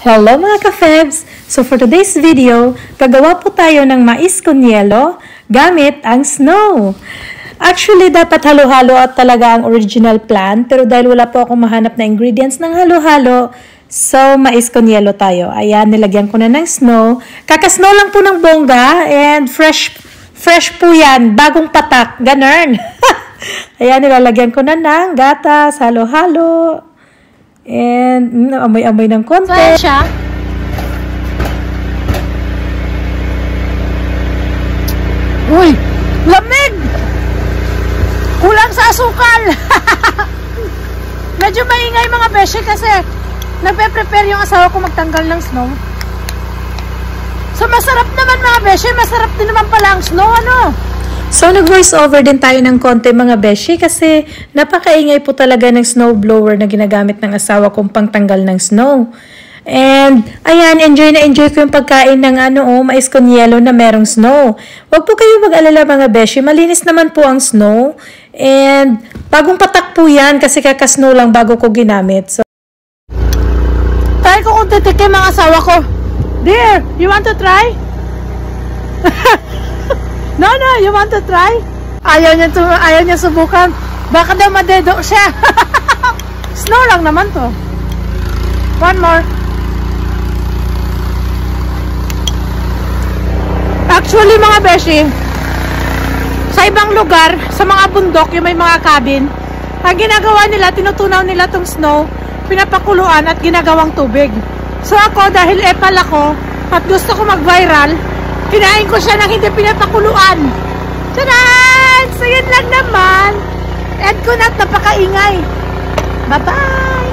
Hello mga ka-Febs! So for today's video, gagawa po tayo ng mais con yelo gamit ang snow. Actually, dapat halo-halo at talaga ang original plan, pero dahil wala po akong mahanap na ingredients ng halo-halo, so mais con yelo tayo. Ayan, nilagyan ko na ng snow. Kaka-snow lang po ng bongga and fresh po yan, bagong patak, ganun. Ayan, nilalagyan ko na ng gatas, halo-halo. And, amoy-amoy ng konti. Saan siya? Uy! Lamig! Kulang sa asukal! Medyo maingay mga beshi kasi nagpe-prepare yung asawa ko magtanggal ng snow. So, masarap naman mga beshi. Masarap din naman pala ang snow, ano? So, nag-voice over din tayo ng konti mga beshi kasi napakaingay po talaga ng snow blower na ginagamit ng asawa kong pangtanggal ng snow. And, ayan, enjoy na enjoy ko yung pagkain ng mais con yelo na merong snow. Huwag po kayo mag-alala mga beshi, malinis naman po ang snow. And, bagong patak po yan kasi kaka-snow lang bago ko ginamit. So, try ko kung titikim ang asawa ko. Dear, you want to try? No, you want to try? Ayaw niya subukan. Baka daw madedo siya. Snow lang naman to. One more. Actually mga beshi, sa ibang lugar, sa mga bundok, yung may mga cabin, ang ginagawa nila, tinutunaw nila tong snow, pinapakuluan at ginagawang tubig. So ako, dahil epal ako, at gusto ko mag-viral, kinain ko siya ng hindi pinapakuluan. Tadaan! So yun lang naman. Add ko na, napakaingay. Bye-bye!